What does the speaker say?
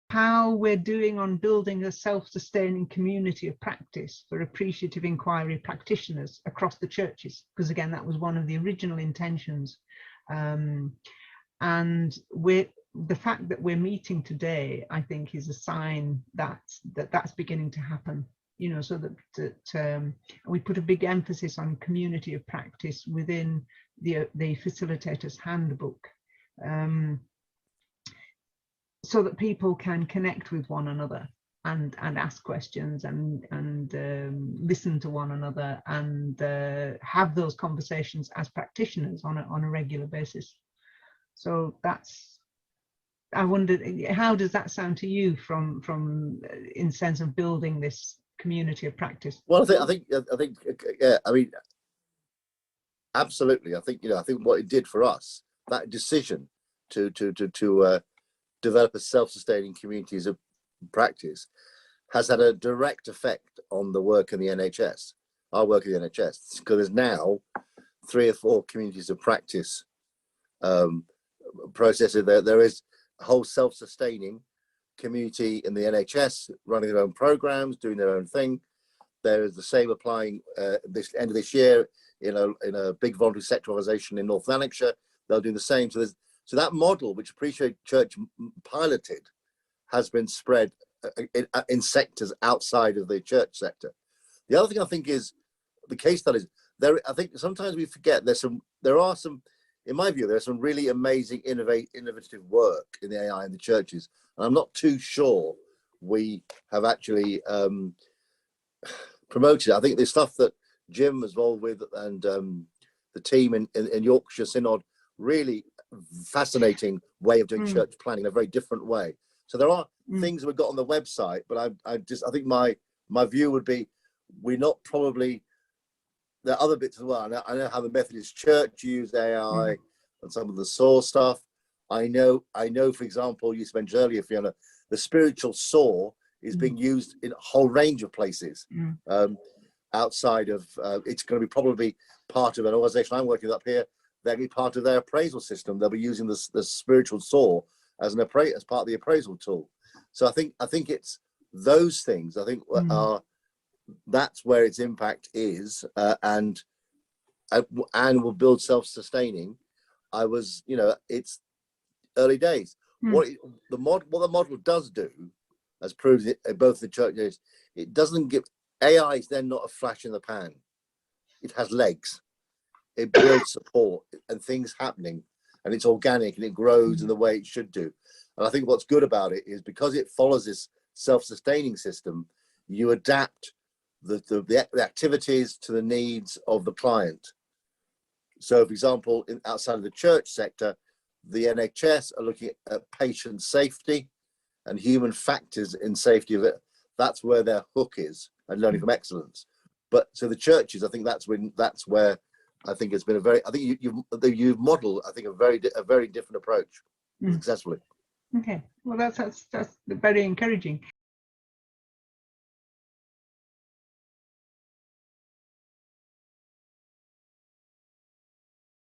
how we're doing on building a self-sustaining community of practice for appreciative inquiry practitioners across the churches, because again, that was one of the original intentions. And the fact that we're meeting today, I think, is a sign that that's beginning to happen. You know, so that we put a big emphasis on community of practice within the facilitator's handbook, so that people can connect with one another and ask questions and listen to one another and have those conversations as practitioners on a regular basis. So that's, I wondered, how does that sound to you from in sense of building this community of practice? Well, I think yeah, I mean, absolutely. I think, you know, I think what it did for us, that decision to develop a self-sustaining communities of practice, has had a direct effect on the work in the NHS, our work in the NHS, because there's now 3 or 4 communities of practice processes. There is a whole self-sustaining community in the NHS running their own programs, doing their own thing. There is the same applying this end of this year in a big voluntary sector organisation in North Lanarkshire. They'll do the same. So that model, which Appreciate Church piloted, has been spread in sectors outside of the church sector. The other thing I think is the case studies. I think sometimes we forget there are some, in my view, there's some really amazing, innovative work in the AI in the churches. And I'm not too sure we have actually promoted it. I think the stuff that Jim was involved with and the team in Yorkshire Synod, really fascinating way of doing church planning in a very different way. So there are things we've got on the website, but I think my view would be, we're not probably, there are other bits as well. I know how the Methodist Church use AI and some of the SAW stuff. I know, for example, you mentioned earlier, Fiona, the spiritual SAW is being used in a whole range of places outside of, it's going to be probably part of an organisation I'm working with up here. They'll be part of their appraisal system. They'll be using the spiritual SAW as as part of the appraisal tool. So I think it's those things. I think that's where its impact is, and will build self-sustaining. You know, it's early days. What the model does do, as proved in both the churches, it doesn't give, AI is then not a flash in the pan. It has legs. It builds support and things happening, and it's organic and it grows in the way it should do. And I think what's good about it is, because it follows this self-sustaining system, you adapt the activities to the needs of the client. So, for example, outside of the church sector, the NHS are looking at patient safety and human factors in safety of it. That's where their hook is, and learning from excellence. But so the churches, I think that's where I think it's been a very, I think you've modeled, I think, a very different approach successfully. Okay, well, that's very encouraging.